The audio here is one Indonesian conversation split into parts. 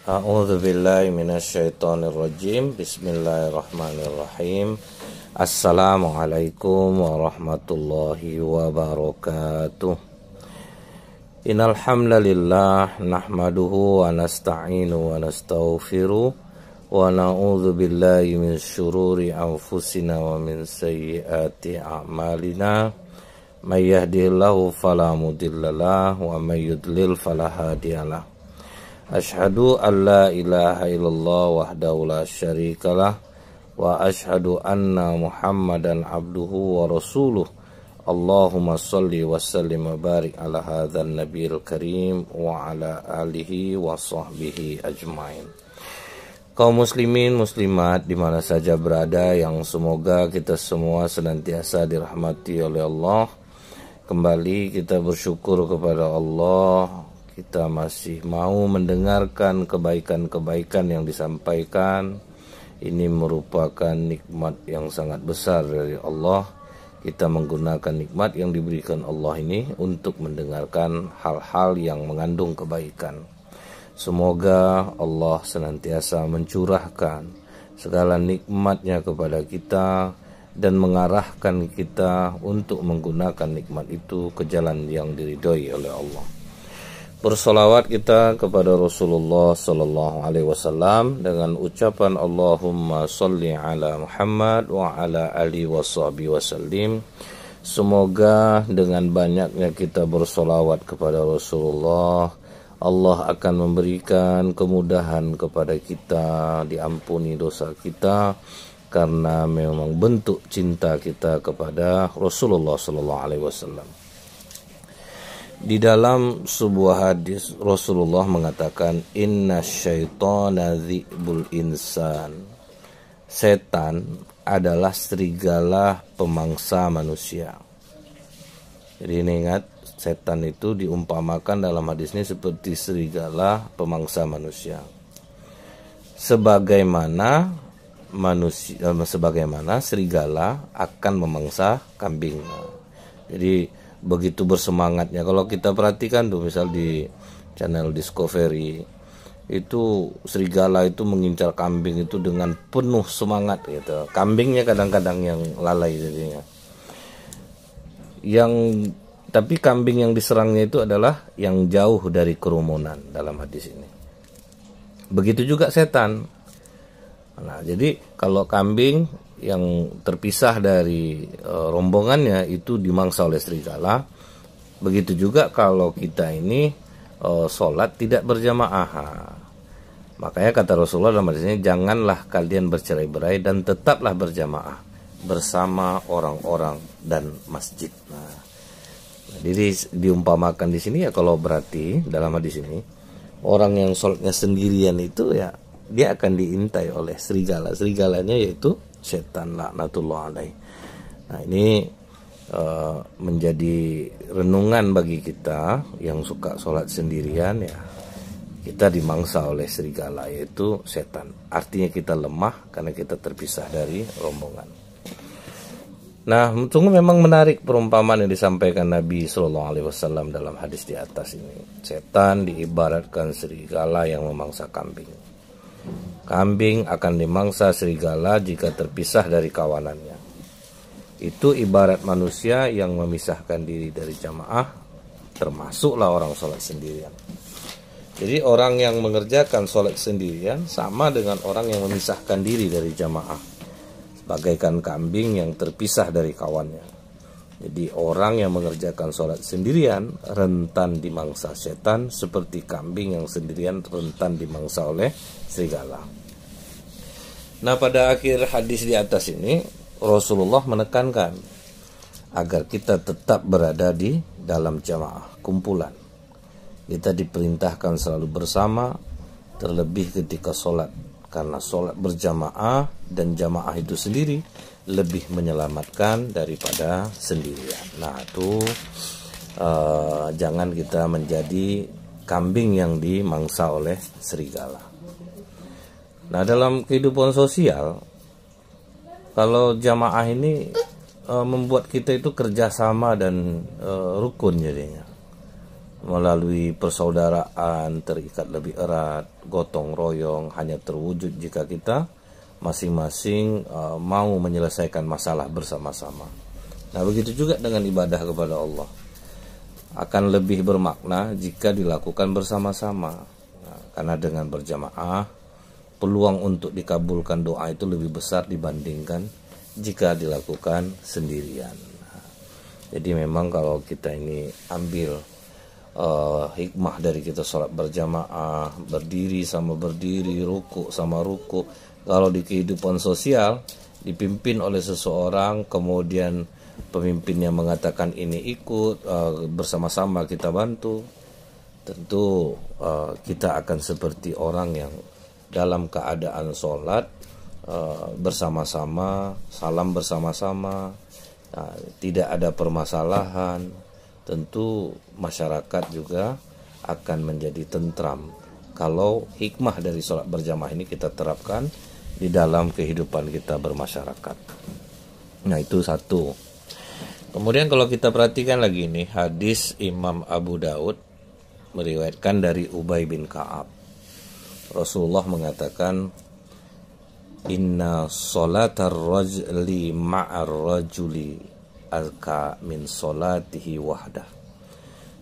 A'udzu billahi minasyaitonir rajim. Bismillahirrahmanirrahim. Assalamualaikum warahmatullahi wabarakatuh. Innal hamdalillah nahmaduhu wa nasta'inu wa nastaghfiruh wa na'udzu billahi min syururi anfusina wa min sayyiati a'malina. May yahdihillahu fala mudhillalah wa may yudlil fala hadiyalah. Asyhadu an la ilaha illallah wahdahu la syarikalah wa asyhadu anna Muhammadan abduhu wa rasuluh. Allahumma shalli wa sallim wa barik ala hadzal nabiyil karim wa ala alihi wa sahbihi ajmain. Kaum muslimin muslimat di mana saja berada, yang semoga kita semua senantiasa dirahmati oleh Allah. Kembali kita bersyukur kepada Allah, kita masih mau mendengarkan kebaikan-kebaikan yang disampaikan. Ini merupakan nikmat yang sangat besar dari Allah. Kita menggunakan nikmat yang diberikan Allah ini untuk mendengarkan hal-hal yang mengandung kebaikan. Semoga Allah senantiasa mencurahkan segala nikmatnya kepada kita dan mengarahkan kita untuk menggunakan nikmat itu ke jalan yang diridhoi oleh Allah. Bersolawat kita kepada Rasulullah Sallallahu Alaihi Wasallam dengan ucapan Allahumma sholli ala Muhammad wa ala alihi washabihi wasallim. Semoga dengan banyaknya kita bersolawat kepada Rasulullah, Allah akan memberikan kemudahan kepada kita, diampuni dosa kita, karena memang bentuk cinta kita kepada Rasulullah Sallallahu Alaihi Wasallam. Di dalam sebuah hadis Rasulullah mengatakan, inna syaitana dzibul insan. Setan adalah serigala pemangsa manusia. Jadi ini ingat, setan itu diumpamakan dalam hadis ini seperti serigala pemangsa manusia. Sebagaimana serigala akan memangsa kambing. Jadi begitu bersemangatnya. Kalau kita perhatikan tuh, misal di channel Discovery itu serigala itu mengincar kambing itu dengan penuh semangat gitu. Kambingnya kadang-kadang yang lalai jadinya. Tapi kambing yang diserangnya itu adalah yang jauh dari kerumunan dalam hadis ini. Begitu juga setan. Nah, jadi kalau kambing yang terpisah dari rombongannya itu dimangsa oleh serigala, begitu juga kalau kita ini sholat tidak berjamaah. Makanya kata Rasulullah dalam hadis ini, janganlah kalian bercerai-berai dan tetaplah berjamaah bersama orang-orang dan masjid. Nah, jadi diumpamakan di sini ya, kalau berarti dalam hadis ini orang yang sholatnya sendirian itu ya dia akan diintai oleh serigala. Serigalanya yaitu setan laknatullah alaih. Nah, ini menjadi renungan bagi kita yang suka sholat sendirian ya. Kita dimangsa oleh serigala yaitu setan. Artinya kita lemah karena kita terpisah dari rombongan. Nah, sungguh memang menarik perumpamaan yang disampaikan Nabi Sallallahu Alaihi Wasallam dalam hadis di atas ini. Setan diibaratkan serigala yang memangsa kambing. Kambing akan dimangsa serigala jika terpisah dari kawanannya. Itu ibarat manusia yang memisahkan diri dari jamaah, termasuklah orang sholat sendirian. Jadi orang yang mengerjakan sholat sendirian sama dengan orang yang memisahkan diri dari jamaah, bagaikan kambing yang terpisah dari kawannya. Jadi orang yang mengerjakan sholat sendirian rentan dimangsa setan, seperti kambing yang sendirian rentan dimangsa oleh serigala. Nah, pada akhir hadis di atas ini Rasulullah menekankan agar kita tetap berada di dalam jamaah, kumpulan. Kita diperintahkan selalu bersama, terlebih ketika sholat, karena sholat berjamaah dan jamaah itu sendiri lebih menyelamatkan daripada sendirian. Nah, itu jangan kita menjadi kambing yang dimangsa oleh serigala. Nah, dalam kehidupan sosial, kalau jamaah ini membuat kita itu kerjasama dan rukun jadinya. melalui persaudaraan terikat lebih erat, gotong royong hanya terwujud jika kita masing-masing mau menyelesaikan masalah bersama-sama. Nah, begitu juga dengan ibadah kepada Allah. Akan lebih bermakna jika dilakukan bersama-sama. Nah, karena dengan berjamaah, peluang untuk dikabulkan doa itu lebih besar dibandingkan jika dilakukan sendirian. Nah, jadi memang kalau kita ini ambil hikmah dari kita sholat berjamaah, berdiri sama berdiri, ruku sama ruku. Kalau di kehidupan sosial dipimpin oleh seseorang, kemudian pemimpinnya mengatakan ini ikut, bersama-sama kita bantu, tentu kita akan seperti orang yang dalam keadaan sholat bersama-sama, salam bersama-sama, tidak ada permasalahan. Tentu masyarakat juga akan menjadi tentram kalau hikmah dari sholat berjamaah ini kita terapkan di dalam kehidupan kita bermasyarakat. Nah, itu satu. Kemudian kalau kita perhatikan lagi nih, hadis Imam Abu Daud meriwayatkan dari Ubay bin Ka'ab. Rasulullah mengatakan, inna sholatar rajuli ma'ar rajuli azka min solatihi wahdah.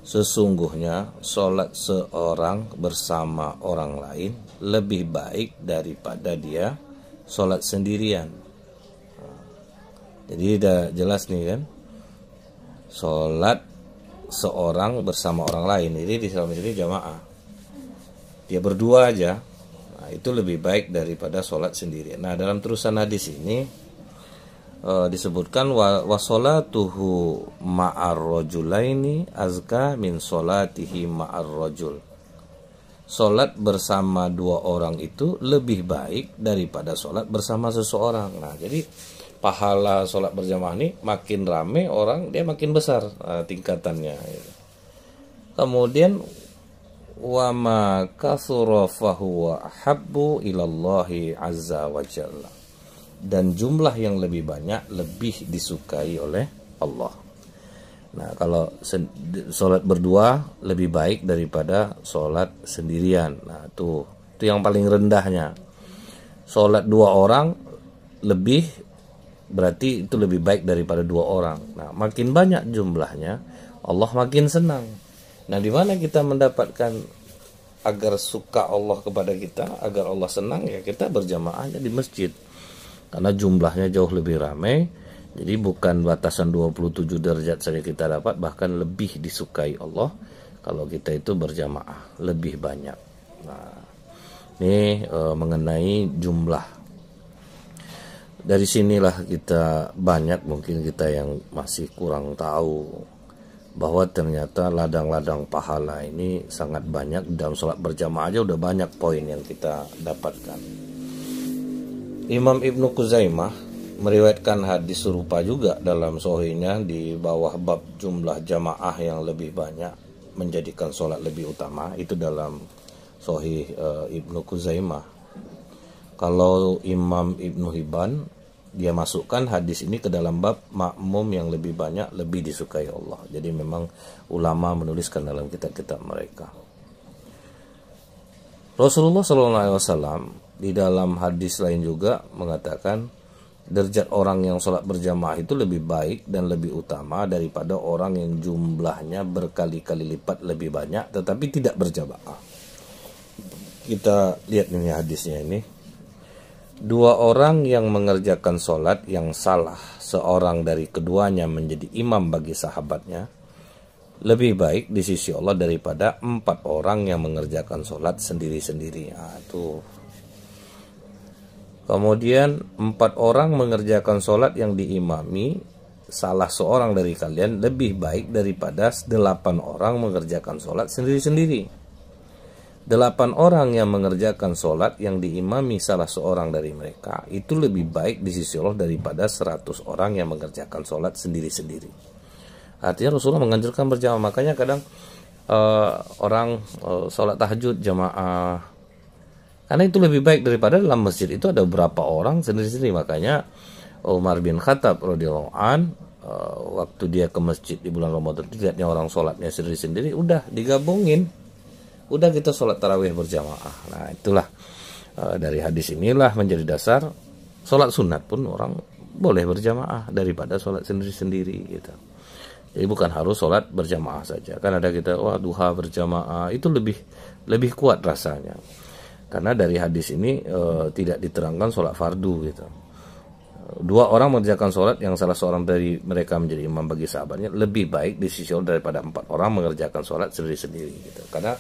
Sesungguhnya solat seorang bersama orang lain lebih baik daripada dia solat sendirian. Jadi udah jelas nih kan, solat seorang bersama orang lain. Jadi di dalam sini jamaah, dia berdua aja, nah, itu lebih baik daripada solat sendirian. Nah, dalam terusan hadis ini disebutkan wasolatuhu ma'ar rajulaini azka min solatihi ma'ar rajul. Solat bersama dua orang itu lebih baik daripada solat bersama seseorang. Nah, jadi pahala solat berjamaah ini makin rame orang, dia makin besar tingkatannya. Kemudian wa ma kathura fahuwa ahabbu ilallahi azza wa jalla. Dan jumlah yang lebih banyak lebih disukai oleh Allah. Nah, kalau sholat berdua lebih baik daripada sholat sendirian. Nah, itu yang paling rendahnya. Sholat dua orang lebih, berarti itu lebih baik daripada dua orang. Nah, makin banyak jumlahnya, Allah makin senang. Nah, di mana kita mendapatkan agar suka Allah kepada kita, agar Allah senang, ya kita berjamaahnya di masjid. Karena jumlahnya jauh lebih ramai, jadi bukan batasan 27 derajat saja kita dapat, bahkan lebih disukai Allah kalau kita itu berjamaah lebih banyak. Nah, ini mengenai jumlah. Dari sinilah kita banyak, mungkin kita yang masih kurang tahu bahwa ternyata ladang-ladang pahala ini sangat banyak. Dalam sholat berjamaah aja udah banyak poin yang kita dapatkan. Imam Ibnu Khuzaimah meriwayatkan hadis serupa juga dalam sahihnya di bawah bab jumlah jamaah yang lebih banyak menjadikan sholat lebih utama. Itu dalam sahih Ibnu Khuzaimah. Kalau Imam Ibnu Hibban, dia masukkan hadis ini ke dalam bab makmum yang lebih banyak lebih disukai Allah. Jadi memang ulama menuliskan dalam kitab-kitab mereka. Rasulullah SAW di dalam hadis lain juga mengatakan derajat orang yang sholat berjamaah itu lebih baik dan lebih utama daripada orang yang jumlahnya berkali-kali lipat lebih banyak tetapi tidak berjamaah. Kita lihat ini hadisnya ini. Dua orang yang mengerjakan sholat yang salah seorang dari keduanya menjadi imam bagi sahabatnya lebih baik di sisi Allah daripada 4 orang yang mengerjakan sholat sendiri-sendiri. Nah, itu. Kemudian 4 orang mengerjakan sholat yang diimami salah seorang dari kalian lebih baik daripada 8 orang mengerjakan sholat sendiri-sendiri. 8 orang yang mengerjakan sholat yang diimami salah seorang dari mereka itu lebih baik di sisi Allah daripada 100 orang yang mengerjakan sholat sendiri-sendiri. Artinya Rasulullah menganjurkan berjamaah. Makanya kadang orang sholat tahajud jamaah, karena itu lebih baik daripada dalam masjid itu ada beberapa orang sendiri-sendiri. Makanya Umar bin Khattab radhiyallahu an waktu dia ke masjid di bulan Ramadan lihatnya orang sholatnya sendiri-sendiri, udah digabungin, udah kita sholat tarawih berjamaah. Nah itulah dari hadis inilah menjadi dasar sholat sunat pun orang boleh berjamaah daripada sholat sendiri-sendiri gitu. Jadi bukan harus sholat berjamaah saja. Kan ada kita duha berjamaah itu lebih kuat rasanya. Karena dari hadis ini tidak diterangkan sholat fardu gitu. Dua orang mengerjakan sholat yang salah seorang dari mereka menjadi imam bagi sahabatnya lebih baik di sisi Allah daripada 4 orang mengerjakan sholat sendiri-sendiri gitu. Karena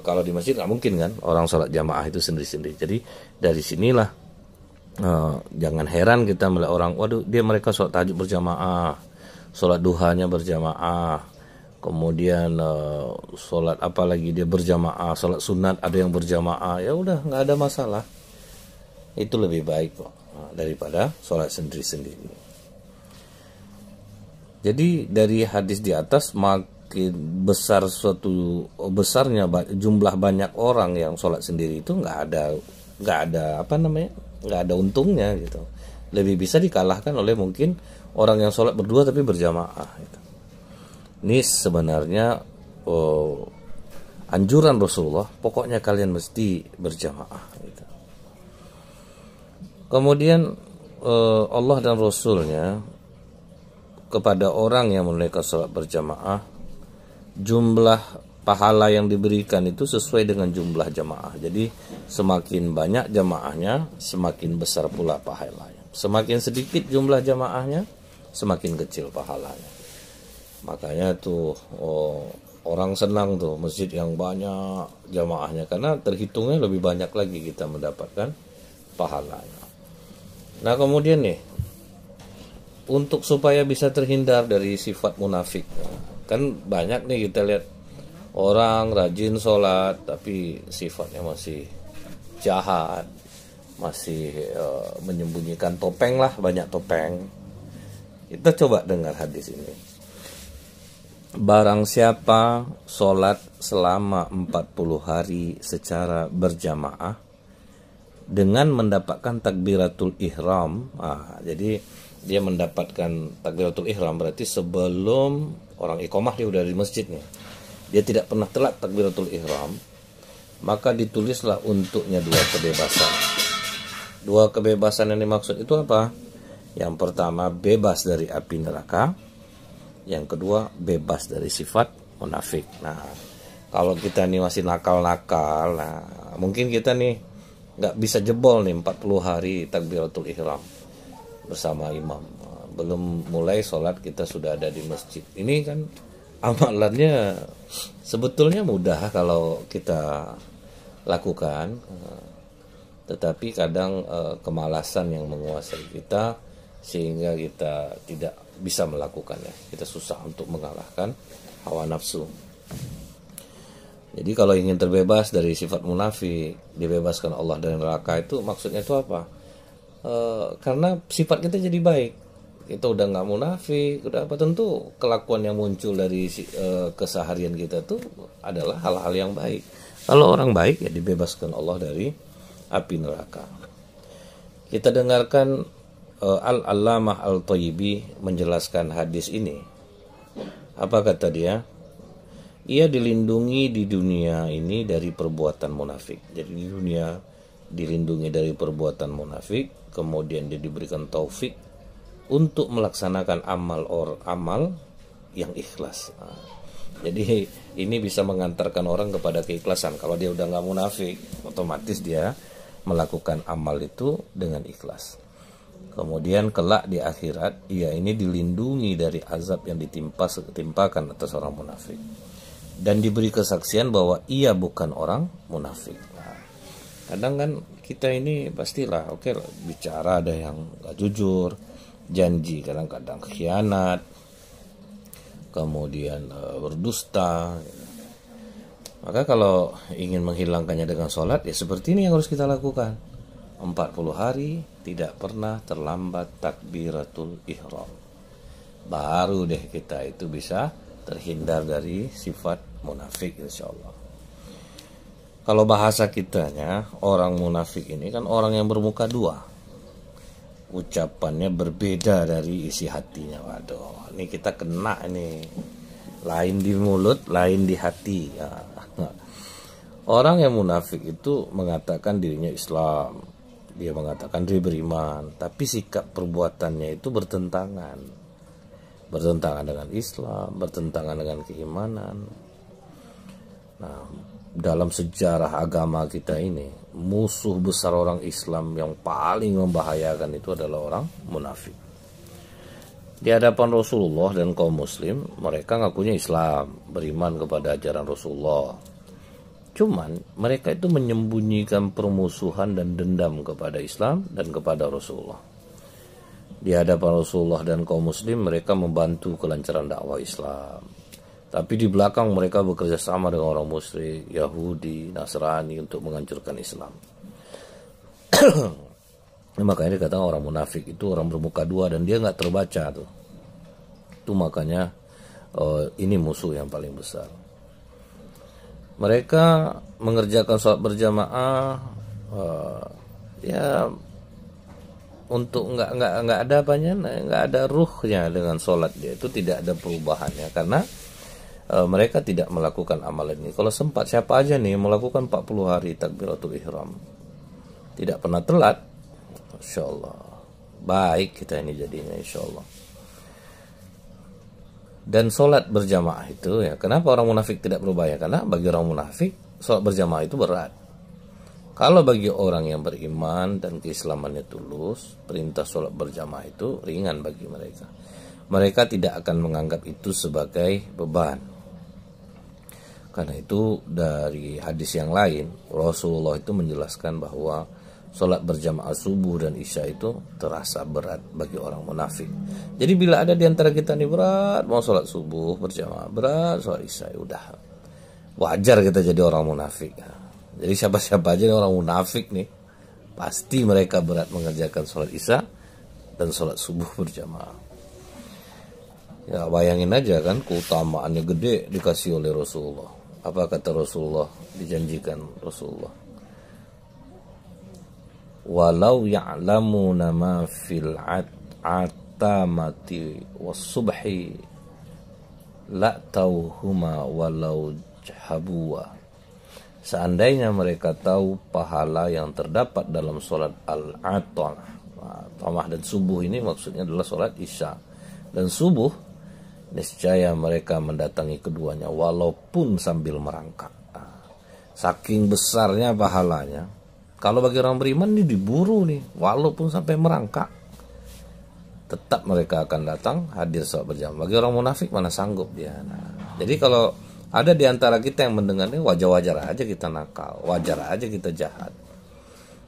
kalau di masjid nggak mungkin kan orang sholat jamaah itu sendiri-sendiri. Jadi dari sinilah jangan heran kita melihat orang, waduh mereka sholat tahajud berjamaah, sholat duhanya berjamaah, kemudian sholat apa lagi dia berjamaah, sholat sunat ada yang berjamaah, ya udah nggak ada masalah, itu lebih baik kok daripada sholat sendiri-sendiri. Jadi dari hadis di atas makin besar besarnya jumlah banyak orang yang sholat sendiri itu nggak ada untungnya gitu. Lebih bisa dikalahkan oleh mungkin orang yang sholat berdua tapi berjamaah gitu. Ini sebenarnya anjuran Rasulullah, pokoknya kalian mesti berjamaah gitu. Kemudian Allah dan Rasulnya kepada orang yang menunaikan sholat berjamaah, jumlah pahala yang diberikan itu sesuai dengan jumlah jamaah. Jadi semakin banyak jamaahnya, semakin besar pula pahalanya. Semakin sedikit jumlah jamaahnya, semakin kecil pahalanya. Makanya tuh orang senang tuh masjid yang banyak jamaahnya, karena terhitungnya lebih banyak lagi kita mendapatkan pahalanya. Nah kemudian nih, untuk supaya bisa terhindar dari sifat munafik, kan banyak nih kita lihat orang rajin sholat tapi sifatnya masih jahat, masih menyembunyikan topeng lah, banyak topeng. Kita coba dengar hadis ini. Barang siapa sholat selama 40 hari secara berjamaah dengan mendapatkan takbiratul ihram, jadi dia mendapatkan takbiratul ihram berarti sebelum orang iqamah dia udah di masjid nih, dia tidak pernah telat takbiratul ihram, maka ditulislah untuknya 2 kebebasan. 2 kebebasan yang dimaksud itu apa? Yang pertama bebas dari api neraka, yang kedua bebas dari sifat munafik. Nah kalau kita nih masih nakal-nakal, nah mungkin kita nih nggak bisa jebol nih 40 hari takbiratul ihram bersama imam, belum mulai sholat kita sudah ada di masjid. Ini kan amalannya sebetulnya mudah kalau kita lakukan, tetapi kadang kemalasan yang menguasai kita sehingga kita tidak bisa melakukannya. Kita susah untuk mengalahkan hawa nafsu. Jadi kalau ingin terbebas dari sifat munafik, dibebaskan Allah dari neraka, itu maksudnya itu apa? Karena sifat kita jadi baik, kita udah nggak munafik, udah apa, tentu kelakuan yang muncul dari keseharian kita itu adalah hal-hal yang baik. Kalau orang baik ya dibebaskan Allah dari api neraka. Kita dengarkan Al-Allamah Al-Thayyibi menjelaskan hadis ini. Apa kata dia? Ia dilindungi di dunia ini dari perbuatan munafik. Jadi di dunia dilindungi dari perbuatan munafik, kemudian dia diberikan taufik untuk melaksanakan amal yang ikhlas. Jadi ini bisa mengantarkan orang kepada keikhlasan. Kalau dia udah nggak munafik, otomatis dia melakukan amal itu dengan ikhlas. Kemudian kelak di akhirat, ia ini dilindungi dari azab yang ditimpakan atas orang munafik, dan diberi kesaksian bahwa ia bukan orang munafik. Nah, kadang kan kita ini pastilah bicara ada yang gak jujur, janji kadang-kadang khianat, kemudian berdusta. Maka kalau ingin menghilangkannya dengan sholat, ya seperti ini yang harus kita lakukan. 40 hari tidak pernah terlambat takbiratul ihram. Baru deh kita itu bisa terhindar dari sifat munafik insyaallah. Kalau bahasa kitanya, orang munafik ini kan orang yang bermuka dua. ucapannya berbeda dari isi hatinya. Waduh, ini kita kena ini. Lain di mulut, lain di hati. Ya. Orang yang munafik itu mengatakan dirinya Islam, dia mengatakan dia beriman, tapi sikap perbuatannya itu bertentangan dengan Islam, bertentangan dengan keimanan. Nah, dalam sejarah agama kita ini, musuh besar orang Islam yang paling membahayakan itu adalah orang munafik. Di hadapan Rasulullah dan kaum muslim, mereka ngakunya Islam, beriman kepada ajaran Rasulullah. Cuman mereka itu menyembunyikan permusuhan dan dendam kepada Islam dan kepada Rasulullah. Di hadapan Rasulullah dan kaum muslim, mereka membantu kelancaran dakwah Islam. Tapi di belakang mereka bekerja sama dengan orang musyrik, Yahudi, Nasrani untuk menghancurkan Islam. Makanya dikatakan orang munafik itu orang bermuka dua dan dia nggak terbaca tuh. Itu makanya ini musuh yang paling besar. Mereka mengerjakan sholat berjamaah ya untuk nggak ada apanya, nggak ada ruhnya dengan sholat dia itu, tidak ada perubahannya karena mereka tidak melakukan amalan ini. Kalau sempat siapa aja nih melakukan 40 hari takbiratul ihram, tidak pernah telat, insya Allah baik kita ini jadinya insya Allah. Dan sholat berjamaah itu ya, kenapa orang munafik tidak berbahaya? Karena bagi orang munafik sholat berjamaah itu berat. Kalau bagi orang yang beriman dan keislamannya tulus, perintah sholat berjamaah itu ringan bagi mereka. Mereka tidak akan menganggap itu sebagai beban. Karena itu dari hadis yang lain, Rasulullah itu menjelaskan bahwa sholat berjamaah subuh dan isya itu terasa berat bagi orang munafik. Jadi bila ada di antara kita nih berat mau sholat subuh berjamaah, berat sholat isya, udah wajar kita jadi orang munafik. Jadi siapa-siapa aja nih orang munafik nih, pasti mereka berat mengerjakan sholat isya dan sholat subuh berjamaah. Ya bayangin aja kan, keutamaannya gede dikasih oleh Rasulullah. Apa kata Rasulullah, dijanjikan Rasulullah, walau ya'lamuna ma fil atamati was-subhi la tauhuma walau jahabuwa. Seandainya mereka tahu pahala yang terdapat dalam sholat al-atamah dan subuh, ini maksudnya adalah sholat isya dan subuh, niscaya mereka mendatangi keduanya walaupun sambil merangkak. Saking besarnya pahalanya. Kalau bagi orang beriman ini diburu nih, walaupun sampai merangkak, tetap mereka akan datang hadir sholat berjamaah. Bagi orang munafik mana sanggup dia. Nah, jadi kalau ada di antara kita yang mendengarnya, wajar-wajar aja kita nakal, wajar aja kita jahat.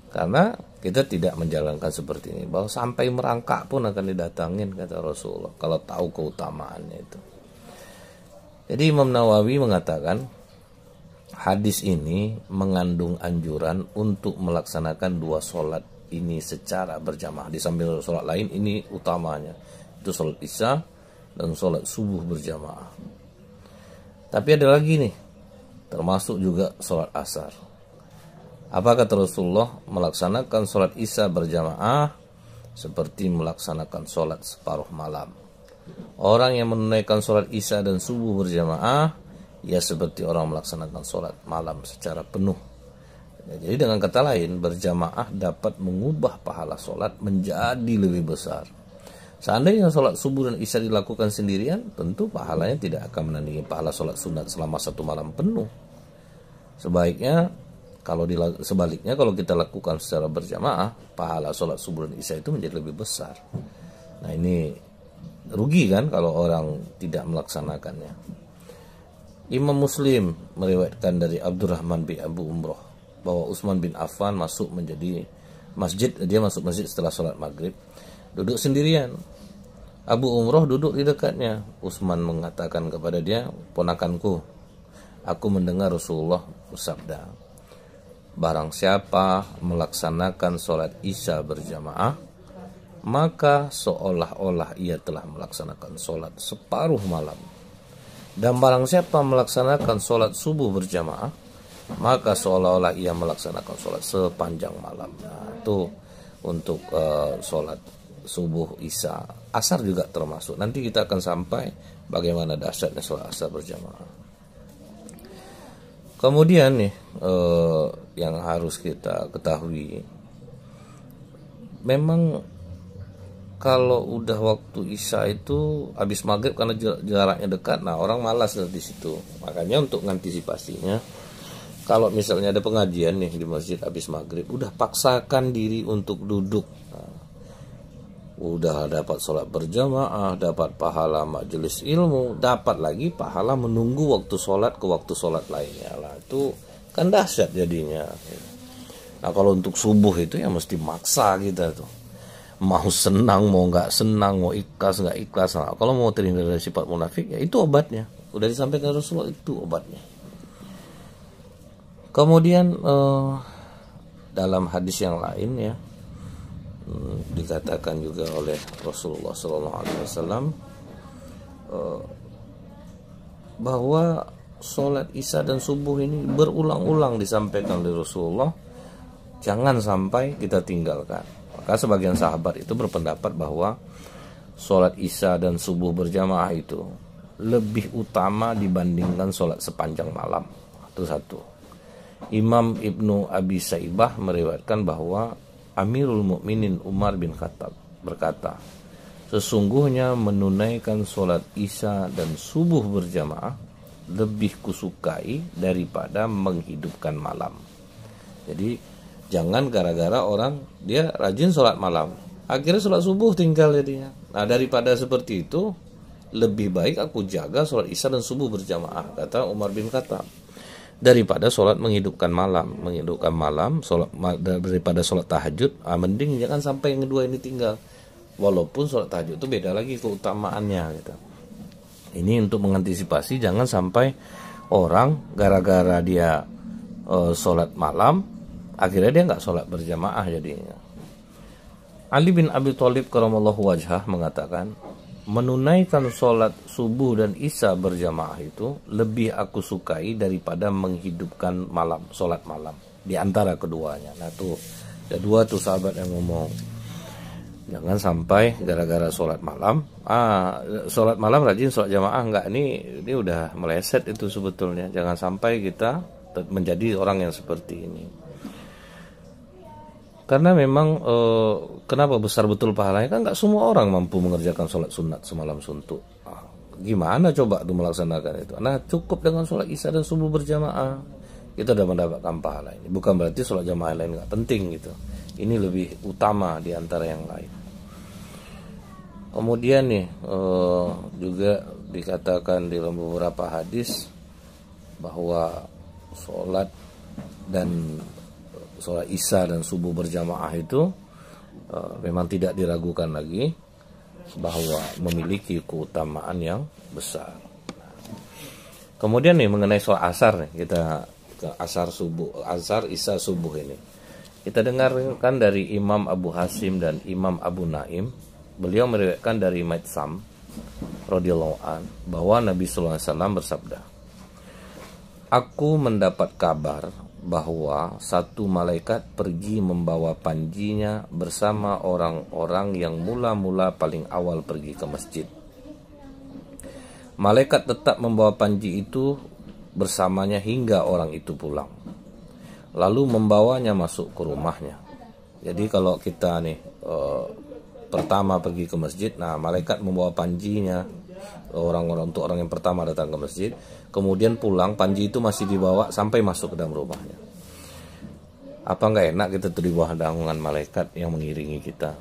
Karena kita tidak menjalankan seperti ini, bahwa sampai merangkak pun akan didatangin kata Rasulullah kalau tahu keutamaannya itu. Jadi Imam Nawawi mengatakan hadis ini mengandung anjuran untuk melaksanakan dua sholat ini secara berjamaah. Di samping sholat lain ini utamanya, itu sholat isya dan sholat subuh berjamaah. Tapi ada lagi nih, termasuk juga sholat asar. Apa kata Rasulullah? Melaksanakan sholat isya berjamaah seperti melaksanakan sholat separuh malam. Orang yang menunaikan sholat isya dan subuh berjamaah, ya seperti orang melaksanakan sholat malam secara penuh. Jadi dengan kata lain, berjamaah dapat mengubah pahala sholat menjadi lebih besar. Seandainya sholat subuh dan isya dilakukan sendirian, tentu pahalanya tidak akan menandingi pahala sholat sunat selama satu malam penuh. Sebaliknya kalau kita lakukan secara berjamaah, pahala sholat subuh dan isya itu menjadi lebih besar. Nah ini rugi kan kalau orang tidak melaksanakannya. Imam Muslim meriwayatkan dari Abdurrahman bin Abu Umroh bahwa Utsman bin Affan masuk masjid setelah sholat maghrib, duduk sendirian. Abu Umroh duduk di dekatnya. Utsman mengatakan kepada dia, ponakanku, aku mendengar Rasulullah bersabda, barang siapa melaksanakan sholat isya berjamaah, maka seolah-olah ia telah melaksanakan sholat separuh malam. Dan barang siapa melaksanakan sholat subuh berjamaah, maka seolah-olah ia melaksanakan sholat sepanjang malam. Nah, itu untuk sholat subuh, isya, asar juga termasuk. Nanti kita akan sampai bagaimana dahsyatnya sholat asar berjamaah. Kemudian nih yang harus kita ketahui, memang kalau udah waktu isya itu habis maghrib karena jaraknya dekat, nah orang malas di situ. Makanya untuk mengantisipasinya, kalau misalnya ada pengajian nih di masjid habis maghrib, udah paksakan diri untuk duduk. Nah, udah dapat sholat berjamaah, dapat pahala majelis ilmu, dapat lagi pahala menunggu waktu sholat ke waktu sholat lainnya. Lah itu kan dahsyat jadinya. Nah kalau untuk subuh itu ya mesti maksa kita tuh. Mau senang, mau nggak senang, mau ikhlas nggak ikhlas. Nah, kalau mau terhindar dari sifat munafik, ya itu obatnya. Udah disampaikan Rasulullah, itu obatnya. Kemudian dalam hadis yang lain ya, dikatakan juga oleh Rasulullah SAW bahwa sholat isya dan subuh ini berulang-ulang disampaikan oleh Rasulullah, jangan sampai kita tinggalkan. Maka sebagian sahabat itu berpendapat bahwa sholat isya dan subuh berjamaah itu lebih utama dibandingkan sholat sepanjang malam. Itu satu. Imam Ibnu Abi Saibah meriwayatkan bahwa Amirul Mukminin Umar bin Khattab berkata, sesungguhnya menunaikan sholat isya dan subuh berjamaah lebih kusukai daripada menghidupkan malam. Jadi jangan gara-gara orang dia rajin sholat malam, akhirnya sholat subuh tinggal jadinya. Nah daripada seperti itu, lebih baik aku jaga sholat isya dan subuh berjamaah, kata Umar bin Khattab, daripada sholat menghidupkan malam. Menghidupkan malam, daripada sholat tahajud, mending jangan sampai yang kedua ini tinggal. Walaupun sholat tahajud itu beda lagi keutamaannya gitu. Ini untuk mengantisipasi jangan sampai orang gara-gara dia sholat malam, akhirnya dia nggak sholat berjamaah jadinya. Ali bin Abi Thalib karamallahu wajhah mengatakan, menunaikan sholat subuh dan isya berjamaah itu lebih aku sukai daripada menghidupkan malam, sholat malam di antara keduanya. Nah tuh ada dua tuh sahabat yang ngomong, jangan sampai gara-gara sholat malam, sholat malam rajin sholat jamaah enggak, ini udah meleset itu sebetulnya. Jangan sampai kita menjadi orang yang seperti ini. Karena memang kenapa besar betul pahalanya, kan nggak semua orang mampu mengerjakan sholat sunat semalam suntuk. Gimana coba tuh melaksanakan itu? Nah cukup dengan sholat isya dan subuh berjamaah, kita sudah mendapatkan pahala ini. Bukan berarti sholat jamaah lain nggak penting gitu. Ini lebih utama di antara yang lain. Kemudian nih juga dikatakan di dalam beberapa hadis bahwa sholat isya dan subuh berjamaah itu memang tidak diragukan lagi bahwa memiliki keutamaan yang besar. Kemudian nih mengenai sholat asar nih, kita ke asar isya subuh ini. Kita dengarkan dari Imam Abu Hasim dan Imam Abu Naim. Beliau meriwayatkan dari Maitsam radhiyallahu an bahwa Nabi sallallahu alaihi wasallam bersabda, aku mendapat kabar bahwa satu malaikat pergi membawa panjinya bersama orang-orang yang mula-mula paling awal pergi ke masjid. Malaikat tetap membawa panji itu bersamanya hingga orang itu pulang, lalu membawanya masuk ke rumahnya. Jadi kalau kita nih pertama pergi ke masjid, nah malaikat membawa panjinya orang-orang untuk orang yang pertama datang ke masjid, kemudian pulang, panji itu masih dibawa sampai masuk ke dalam rumahnya. Apa nggak enak kita tuh di bawah naungan malaikat yang mengiringi kita.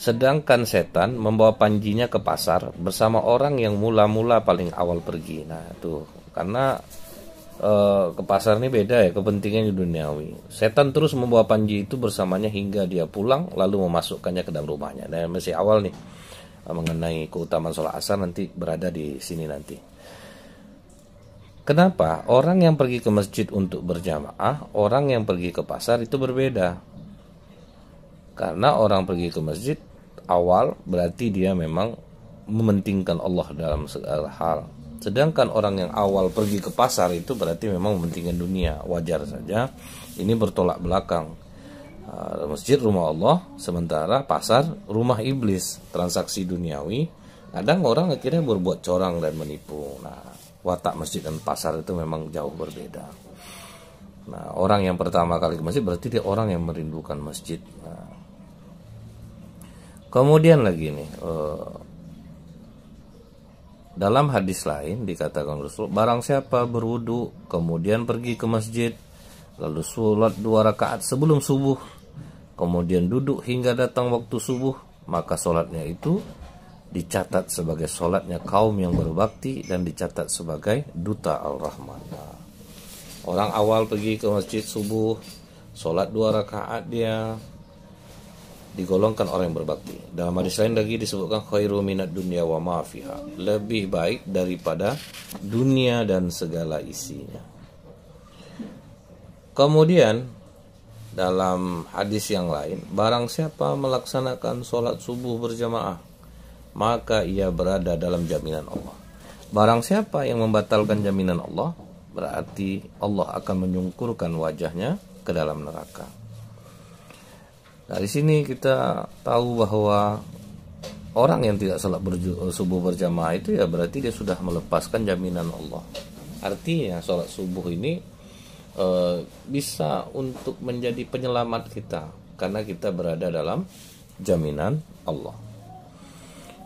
Sedangkan setan membawa panjinya ke pasar bersama orang yang mula-mula paling awal pergi. Nah tuh, karena ke pasar ini beda ya kepentingannya duniawi. Setan terus membawa panji itu bersamanya hingga dia pulang, lalu memasukkannya ke dalam rumahnya. Dan masih awal nih mengenai keutamaan sholat asar nanti berada di sini nanti. Kenapa? Orang yang pergi ke masjid untuk berjamaah, orang yang pergi ke pasar itu berbeda. Karena orang pergi ke masjid awal berarti dia memang mementingkan Allah dalam segala hal. Sedangkan orang yang awal pergi ke pasar itu berarti memang mementingkan dunia. Wajar saja ini bertolak belakang. Masjid rumah Allah, sementara pasar rumah iblis, transaksi duniawi. Kadang orang akhirnya berbuat curang dan menipu. Nah, watak masjid dan pasar itu memang jauh berbeda. Nah, orang yang pertama kali ke masjid berarti dia orang yang merindukan masjid. Nah, kemudian lagi nih, dalam hadis lain dikatakan Rasul, barang siapa berwudu kemudian pergi ke masjid, lalu sholat 2 rakaat sebelum subuh, kemudian duduk hingga datang waktu subuh, maka sholatnya itu dicatat sebagai sholatnya kaum yang berbakti dan dicatat sebagai duta Al-Rahman. Nah, orang awal pergi ke masjid subuh, sholat 2 rakaat, dia digolongkan orang yang berbakti. Dalam hadis lain lagi disebutkan khairu minad dunya wa ma fiha, lebih baik daripada dunia dan segala isinya. Kemudian dalam hadis yang lain, barang siapa melaksanakan sholat subuh berjamaah, maka ia berada dalam jaminan Allah. Barang siapa yang membatalkan jaminan Allah, berarti Allah akan menyungkurkan wajahnya ke dalam neraka. Dari sini kita tahu bahwa orang yang tidak sholat subuh berjamaah itu ya berarti dia sudah melepaskan jaminan Allah. Artinya sholat subuh ini bisa untuk menjadi penyelamat kita karena kita berada dalam jaminan Allah.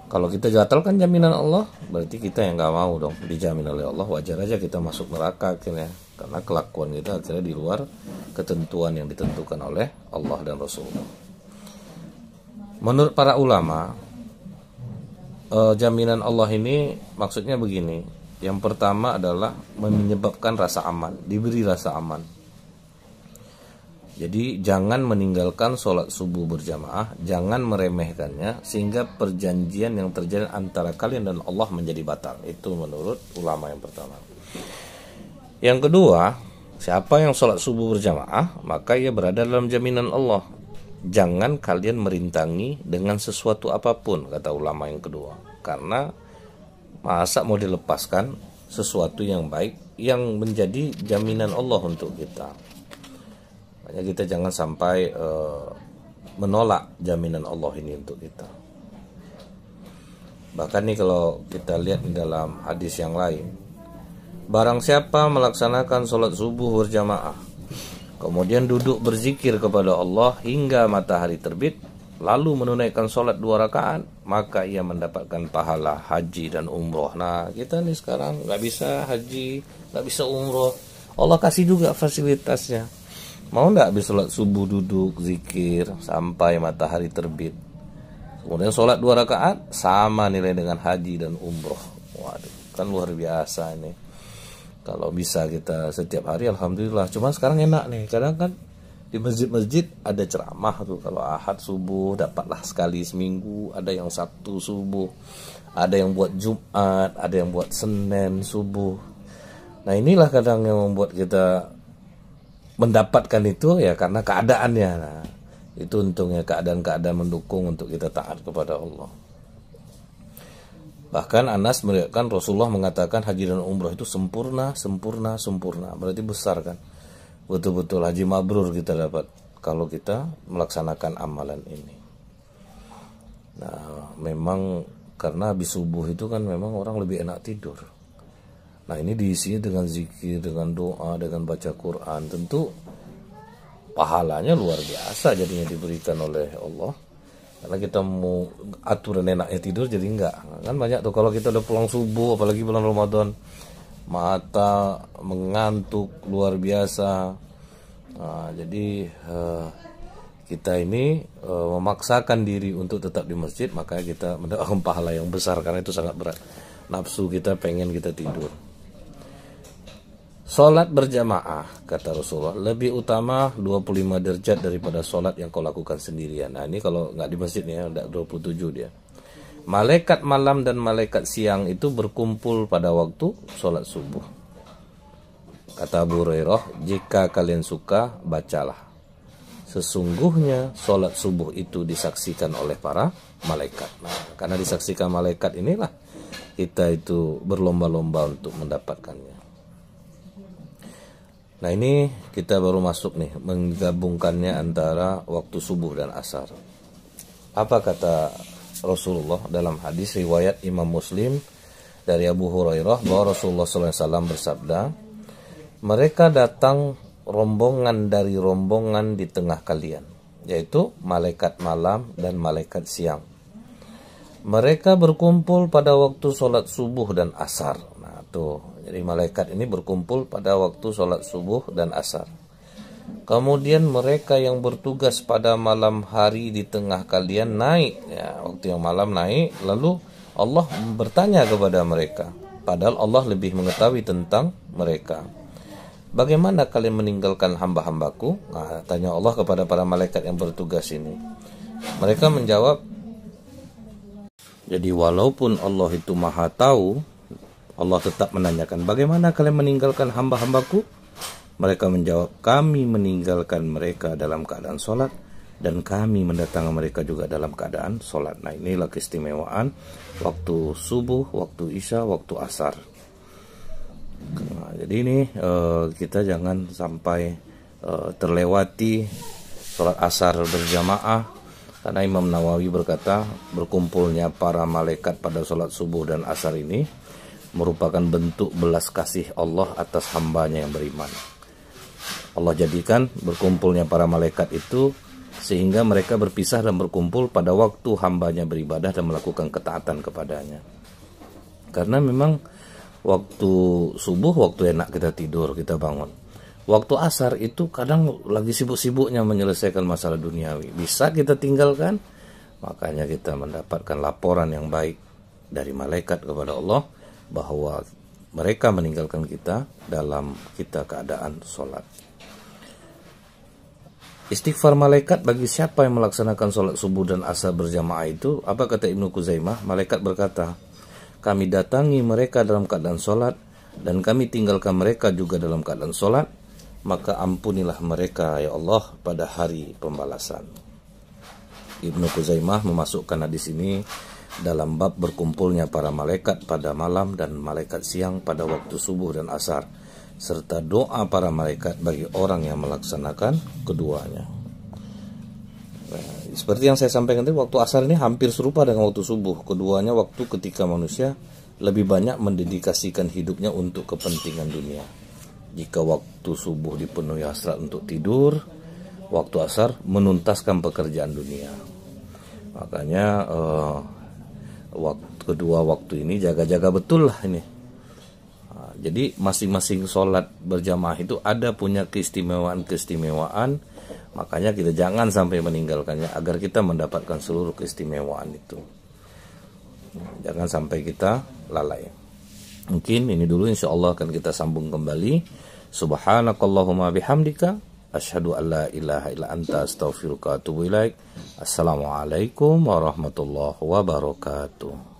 Kalau kita batalkan jaminan Allah, berarti kita yang nggak mau dong dijamin oleh Allah. Wajar aja kita masuk neraka akhirnya, karena kelakuan kita akhirnya di luar ketentuan yang ditentukan oleh Allah dan Rasulullah. Menurut para ulama, jaminan Allah ini maksudnya begini. Yang pertama adalah menyebabkan rasa aman, diberi rasa aman. Jadi jangan meninggalkan sholat subuh berjamaah, jangan meremehkannya sehingga perjanjian yang terjadi antara kalian dan Allah menjadi batal. Itu menurut ulama yang pertama. Yang kedua, siapa yang sholat subuh berjamaah, maka ia berada dalam jaminan Allah. Jangan kalian merintangi dengan sesuatu apapun, kata ulama yang kedua. Karena masa mau dilepaskan sesuatu yang baik yang menjadi jaminan Allah untuk kita. Makanya kita jangan sampai menolak jaminan Allah ini untuk kita. Bahkan nih kalau kita lihat di dalam hadis yang lain, barang siapa melaksanakan sholat subuh berjamaah, kemudian duduk berzikir kepada Allah hingga matahari terbit, lalu menunaikan sholat 2 rakaat, maka ia mendapatkan pahala haji dan umroh. Nah, kita nih sekarang nggak bisa haji, nggak bisa umroh. Allah kasih juga fasilitasnya. Mau nggak habis sholat subuh duduk zikir sampai matahari terbit, kemudian sholat 2 rakaat, sama nilai dengan haji dan umroh. Waduh, kan luar biasa ini. Kalau bisa kita setiap hari, alhamdulillah. Cuma sekarang enak nih, kadang kan di masjid-masjid ada ceramah tuh, kalau Ahad subuh dapatlah sekali seminggu, ada yang Sabtu subuh, ada yang buat Jumat, ada yang buat Senin subuh. Nah, inilah kadang yang membuat kita mendapatkan itu ya karena keadaannya. Nah, itu untungnya keadaan-keadaan mendukung untuk kita taat kepada Allah. Bahkan Anas meriwayatkan Rasulullah mengatakan haji dan umroh itu sempurna, sempurna, sempurna. Berarti besar kan? Betul-betul haji mabrur kita dapat kalau kita melaksanakan amalan ini. Nah, memang karena habis subuh itu kan memang orang lebih enak tidur. Nah, ini diisi dengan zikir, dengan doa, dengan baca Quran. Tentu pahalanya luar biasa jadinya diberikan oleh Allah. Karena kita mau aturan enaknya tidur jadi enggak. Kan banyak tuh kalau kita udah pulang subuh, apalagi bulan Ramadan, mata mengantuk luar biasa. Nah, jadi kita ini memaksakan diri untuk tetap di masjid, maka kita mendapatkan pahala yang besar karena itu sangat berat. Nafsu kita pengen kita tidur. Sholat berjamaah, kata Rasulullah, lebih utama 25 derajat daripada sholat yang kau lakukan sendirian. Nah, ini kalau nggak di masjid nih, udah 27 dia. Malaikat malam dan malaikat siang itu berkumpul pada waktu sholat subuh. Kata Abu Hurairah, jika kalian suka, bacalah. Sesungguhnya sholat subuh itu disaksikan oleh para malaikat. Nah, karena disaksikan malaikat inilah kita itu berlomba-lomba untuk mendapatkannya. Nah ini kita baru masuk nih, menggabungkannya antara waktu subuh dan asar. Apa kata Rasulullah dalam hadis riwayat Imam Muslim dari Abu Hurairah bahwa Rasulullah SAW bersabda, mereka datang rombongan dari rombongan di tengah kalian, yaitu malaikat malam dan malaikat siang. Mereka berkumpul pada waktu sholat subuh dan asar. Nah tuh, jadi malaikat ini berkumpul pada waktu sholat subuh dan asar. Kemudian mereka yang bertugas pada malam hari di tengah kalian naik, ya, waktu yang malam naik, lalu Allah bertanya kepada mereka, padahal Allah lebih mengetahui tentang mereka. Bagaimana kalian meninggalkan hamba-hambaku? Nah, tanya Allah kepada para malaikat yang bertugas ini. Mereka menjawab, jadi walaupun Allah itu maha tahu, Allah tetap menanyakan, bagaimana kalian meninggalkan hamba-hambaku? Mereka menjawab, kami meninggalkan mereka dalam keadaan sholat, dan kami mendatangi mereka juga dalam keadaan sholat. Nah inilah keistimewaan waktu subuh, waktu isya, waktu asar. Nah, jadi ini kita jangan sampai terlewati sholat asar berjamaah, karena Imam Nawawi berkata berkumpulnya para malaikat pada sholat subuh dan asar ini merupakan bentuk belas kasih Allah atas hambanya yang beriman. Allah jadikan berkumpulnya para malaikat itu sehingga mereka berpisah dan berkumpul pada waktu hambanya beribadah dan melakukan ketaatan kepadanya. Karena memang waktu subuh waktu enak kita tidur, kita bangun. Waktu asar itu kadang lagi sibuk-sibuknya menyelesaikan masalah duniawi. Bisa kita tinggalkan, makanya kita mendapatkan laporan yang baik dari malaikat kepada Allah bahwa mereka meninggalkan kita dalam kita keadaan sholat. Istighfar malaikat bagi siapa yang melaksanakan sholat subuh dan asar berjamaah itu, apa kata Ibnu Kuzaimah? Malaikat berkata, kami datangi mereka dalam keadaan sholat dan kami tinggalkan mereka juga dalam keadaan sholat, maka ampunilah mereka ya Allah pada hari pembalasan. Ibnu Kuzaimah memasukkan hadis ini dalam bab berkumpulnya para malaikat pada malam dan malaikat siang pada waktu subuh dan asar, serta doa para malaikat bagi orang yang melaksanakan keduanya. Nah, seperti yang saya sampaikan tadi, waktu asar ini hampir serupa dengan waktu subuh. Keduanya waktu ketika manusia lebih banyak mendedikasikan hidupnya untuk kepentingan dunia. Jika waktu subuh dipenuhi hasrat untuk tidur, waktu asar menuntaskan pekerjaan dunia. Makanya kedua waktu ini jaga-jaga betul lah ini. Jadi masing-masing sholat berjamaah itu ada punya keistimewaan-keistimewaan, makanya kita jangan sampai meninggalkannya agar kita mendapatkan seluruh keistimewaan itu. Jangan sampai kita lalai. Mungkin ini dulu, insya Allah akan kita sambung kembali. Subhanakallahumma bihamdika asyhadu an la ilaha illa anta astaghfiruka wa atubu ilaik. Assalamualaikum warahmatullahi wabarakatuh.